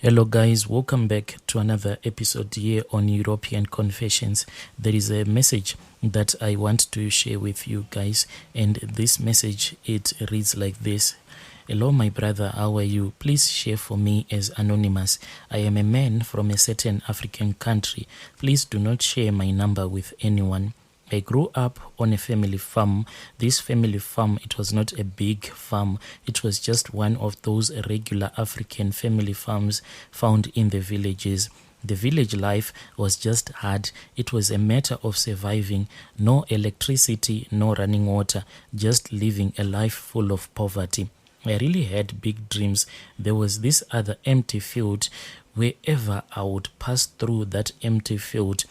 Hello guys, welcome back to another episode here on European Confessions. There is a message that I want to share with you guys, and this message, it reads like this. Hello my brother, how are you? Please share for me as anonymous. I am a man from a certain African country. Please do not share my number with anyone. I grew up on a family farm. This family farm, it was not a big farm. It was just one of those regular African family farms found in the villages. The village life was just hard. It was a matter of surviving. No electricity, no running water, just living a life full of poverty. I really had big dreams. There was this other empty field. Wherever I would pass through that empty field,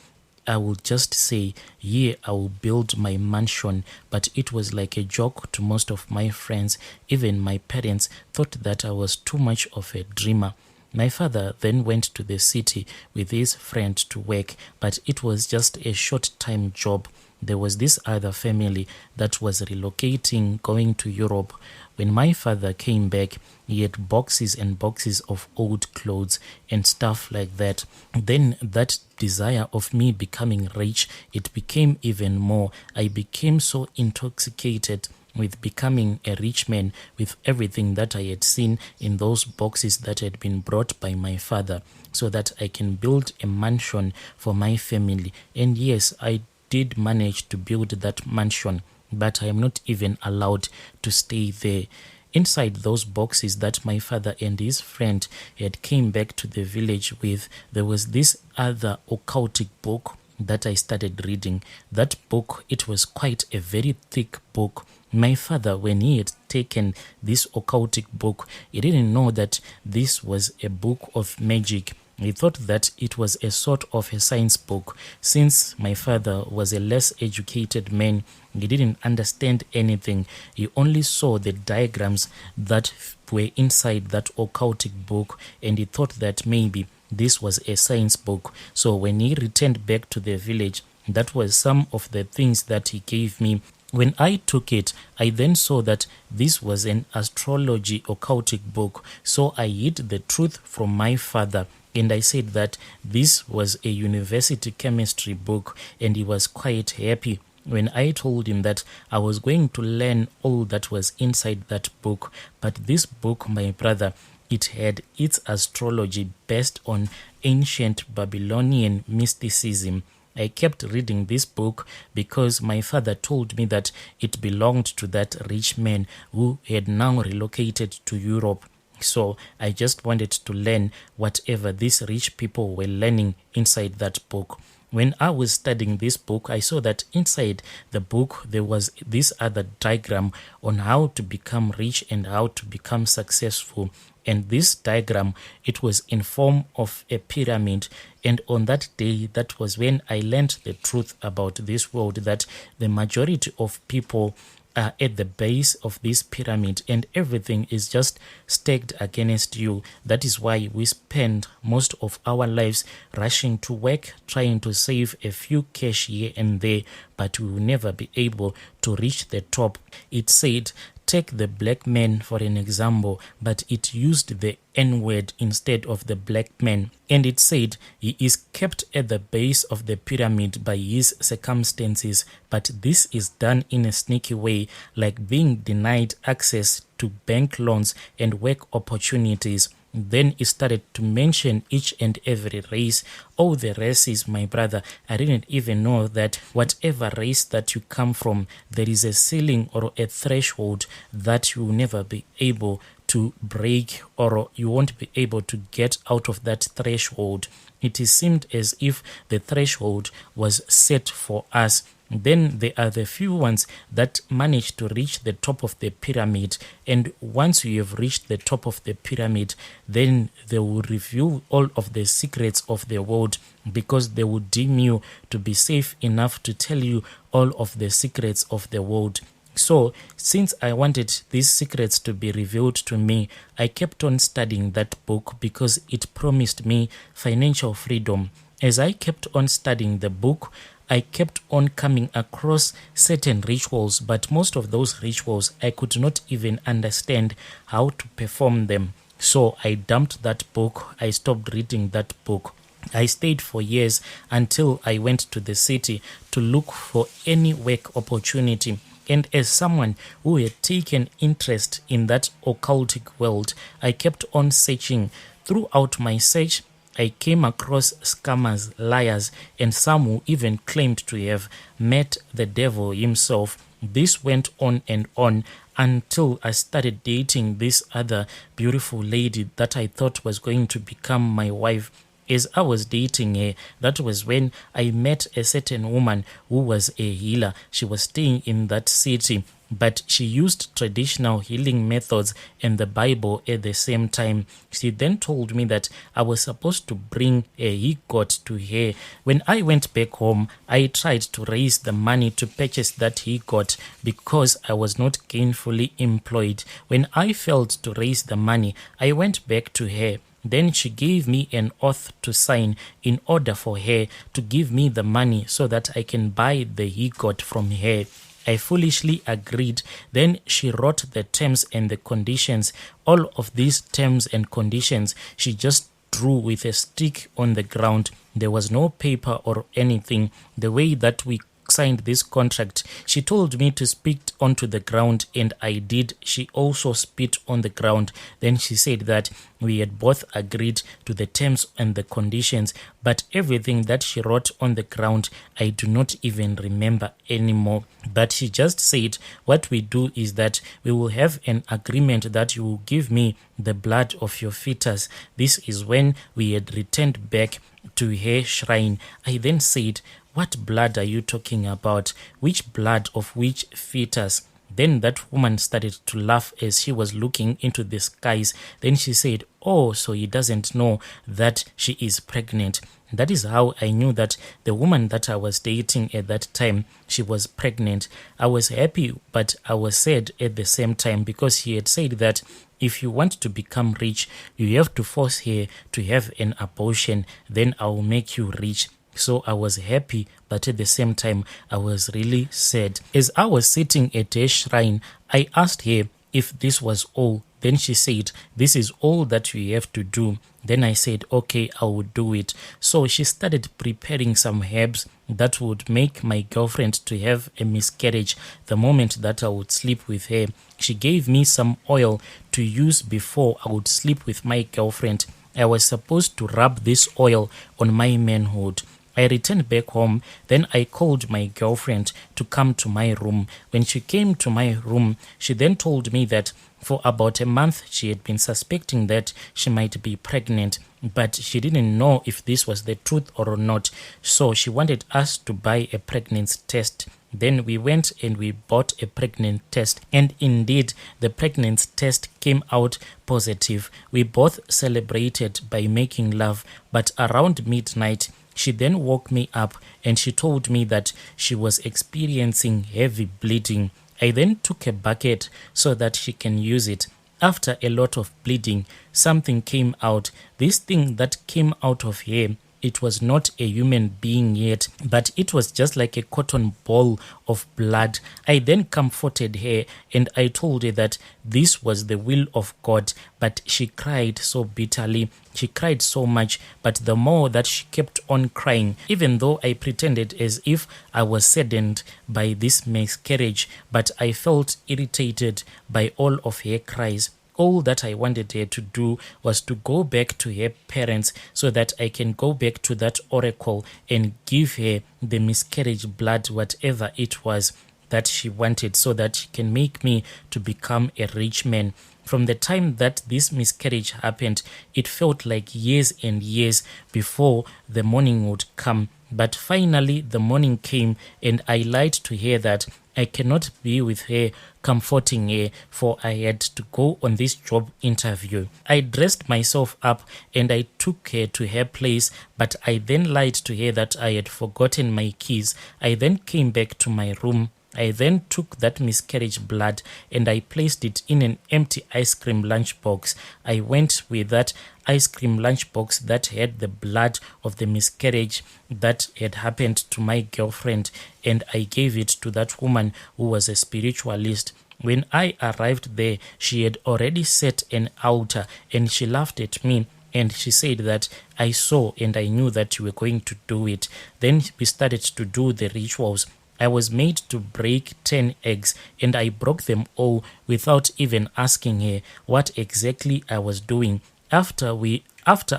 I will just say, here I will build my mansion. But it was like a joke to most of my friends. Even my parents thought that I was too much of a dreamer. My father then went to the city with his friend to work, but it was just a short-time job. There was this other family that was relocating, going to Europe. When my father came back, he had boxes and boxes of old clothes and stuff like that. Then that desire of me becoming rich, it became even more. I became so intoxicated with becoming a rich man, with everything that I had seen in those boxes that had been brought by my father, so that I can build a mansion for my family. And yes, I did manage to build that mansion, but I am not even allowed to stay there. Inside those boxes that my father and his friend had came back to the village with, there was this other occultic book that I started reading. That book, it was quite a very thick book. My father, when he had taken this occultic book, he didn't know that this was a book of magic. He thought that it was a sort of a science book. Since my father was a less educated man, he didn't understand anything. He only saw the diagrams that were inside that occultic book, and he thought that maybe this was a science book. So when he returned back to the village, that was some of the things that he gave me. When I took it, I then saw that this was an astrology occultic book. So I hid the truth from my father, and I said that this was a university chemistry book, and he was quite happy when I told him that I was going to learn all that was inside that book. But this book, my brother, it had its astrology based on ancient Babylonian mysticism. I kept reading this book because my father told me that it belonged to that rich man who had now relocated to Europe. So I just wanted to learn whatever these rich people were learning inside that book. When I was studying this book, I saw that inside the book there was this other diagram on how to become rich and how to become successful. And this diagram, it was in form of a pyramid. And on that day, that was when I learned the truth about this world, that the majority of people are at the base of this pyramid, and everything is just stacked against you. That is why we spend most of our lives rushing to work, trying to save a few cash here and there, but we will never be able to reach the top. It said, take the black man for an example, but it used the N-word instead of the black man. And it said he is kept at the base of the pyramid by his circumstances, but this is done in a sneaky way, like being denied access to bank loans and work opportunities. Then he started to mention each and every race. All the races, my brother, I didn't even know that whatever race that you come from, there is a ceiling or a threshold that you will never be able to break, or you won't be able to get out of that threshold. It seemed as if the threshold was set for us. Then there are the few ones that manage to reach the top of the pyramid, and once you have reached the top of the pyramid, then they will reveal all of the secrets of the world, because they will deem you to be safe enough to tell you all of the secrets of the world. So, since I wanted these secrets to be revealed to me, I kept on studying that book because it promised me financial freedom. As I kept on studying the book, I kept on coming across certain rituals, but most of those rituals I could not even understand how to perform them. So I dumped that book. I stopped reading that book. I stayed for years until I went to the city to look for any work opportunity. And as someone who had taken interest in that occultic world, I kept on searching. Throughout my search, I came across scammers, liars, and some who even claimed to have met the devil himself. This went on and on until I started dating this other beautiful lady that I thought was going to become my wife. As I was dating her, that was when I met a certain woman who was a healer. She was staying in that city, but she used traditional healing methods and the Bible at the same time. She then told me that I was supposed to bring a he-goat to her. When I went back home, I tried to raise the money to purchase that he-goat because I was not gainfully employed. When I failed to raise the money, I went back to her. Then she gave me an oath to sign in order for her to give me the money so that I can buy the he-goat from her. I foolishly agreed. Then she wrote the terms and the conditions. All of these terms and conditions she just drew with a stick on the ground. There was no paper or anything. The way that we signed this contract, she told me to spit onto the ground, and I did. She also spit on the ground. Then she said that we had both agreed to the terms and the conditions, but everything that she wrote on the ground I do not even remember anymore. But she just said, what we do is that we will have an agreement that you will give me the blood of your fetus. This is when we had returned back to her shrine. I then said, what blood are you talking about? Which blood of which fetus? Then that woman started to laugh as she was looking into the skies. Then she said, oh, so he doesn't know that she is pregnant. That is how I knew that the woman that I was dating at that time, she was pregnant. I was happy, but I was sad at the same time because she had said that if you want to become rich, you have to force her to have an abortion. Then I will make you rich. So I was happy, but at the same time, I was really sad. As I was sitting at her shrine, I asked her if this was all. Then she said, this is all that we have to do. Then I said, okay, I will do it. So she started preparing some herbs that would make my girlfriend to have a miscarriage the moment that I would sleep with her. She gave me some oil to use before I would sleep with my girlfriend. I was supposed to rub this oil on my manhood. I returned back home. Then I called my girlfriend to come to my room. When she came to my room, she then told me that for about a month she had been suspecting that she might be pregnant, but she didn't know if this was the truth or not. So she wanted us to buy a pregnancy test. Then we went and we bought a pregnancy test, and indeed the pregnancy test came out positive. We both celebrated by making love, but around midnight she then woke me up and she told me that she was experiencing heavy bleeding. I then took a bucket so that she can use it. After a lot of bleeding, something came out. This thing that came out of her, it was not a human being yet, but it was just like a cotton ball of blood. I then comforted her and I told her that this was the will of God, but she cried so bitterly. She cried so much, but the more that she kept on crying, even though I pretended as if I was saddened by this miscarriage, but I felt irritated by all of her cries. All that I wanted her to do was to go back to her parents so that I can go back to that oracle and give her the miscarriage blood, whatever it was that she wanted, so that she can make me to become a rich man. From the time that this miscarriage happened, it felt like years and years before the morning would come. But finally the morning came and I lied to her that I cannot be with her, comforting her, for I had to go on this job interview. I dressed myself up and I took her to her place, but I then lied to her that I had forgotten my keys. I then came back to my room. I then took that miscarriage blood and I placed it in an empty ice cream lunchbox. I went with that ice cream lunchbox that had the blood of the miscarriage that had happened to my girlfriend, and I gave it to that woman who was a spiritualist. When I arrived there, she had already set an altar, and she laughed at me. And she said that I saw and I knew that you were going to do it. Then we started to do the rituals. I was made to break 10 eggs, and I broke them all without even asking her what exactly I was doing. After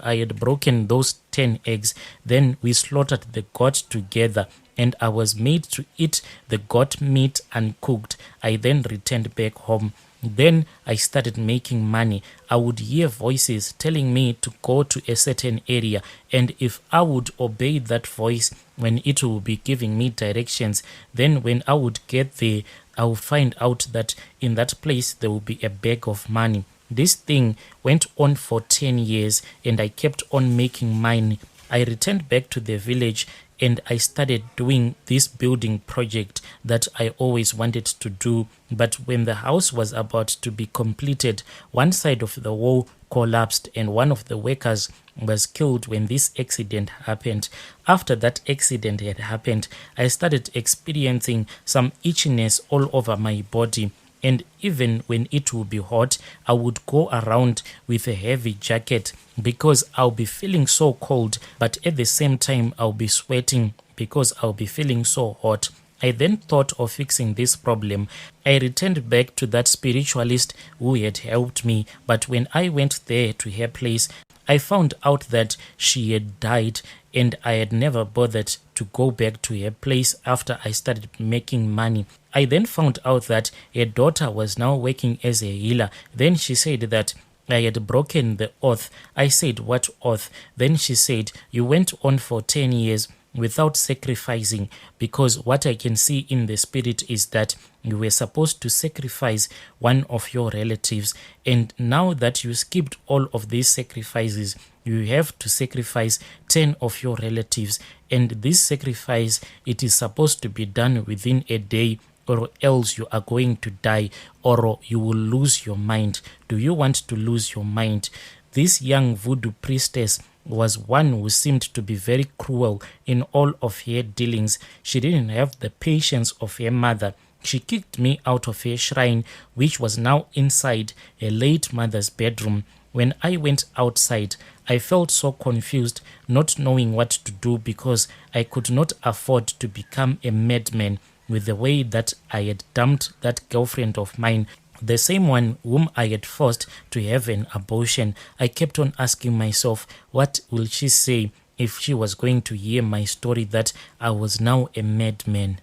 I had broken those 10 eggs, then we slaughtered the goat together, and I was made to eat the goat meat uncooked. I then returned back home. Then I started making money. I would hear voices telling me to go to a certain area, and if I would obey that voice when it will be giving me directions, then when I would get there, I would find out that in that place there will be a bag of money. This thing went on for 10 years, and I kept on making money. I returned back to the village, and I started doing this building project that I always wanted to do. But when the house was about to be completed, one side of the wall collapsed, and one of the workers was killed when this accident happened. After that accident had happened, I started experiencing some itchiness all over my body. And even when it would be hot, I would go around with a heavy jacket because I'll be feeling so cold, but at the same time I'll be sweating because I'll be feeling so hot. I then thought of fixing this problem. I returned back to that spiritualist who had helped me, but when I went there to her place, I found out that she had died, and I had never bothered to go back to her place after I started making money. I then found out that her daughter was now working as a healer. Then she said that I had broken the oath. I said, "What oath?" Then she said, "You went on for 10 years without sacrificing, because what I can see in the spirit is that you were supposed to sacrifice one of your relatives, and now that you skipped all of these sacrifices, you have to sacrifice 10 of your relatives, and this sacrifice, it is supposed to be done within a day, or else you are going to die, or you will lose your mind. Do you want to lose your mind?" This young voodoo priestess was one who seemed to be very cruel in all of her dealings. She didn't have the patience of her mother. She kicked me out of her shrine, which was now inside her late mother's bedroom. When I went outside, I felt so confused, not knowing what to do, because I could not afford to become a madman with the way that I had dumped that girlfriend of mine, the same one whom I had forced to have an abortion. I kept on asking myself, what will she say if she was going to hear my story that I was now a madman?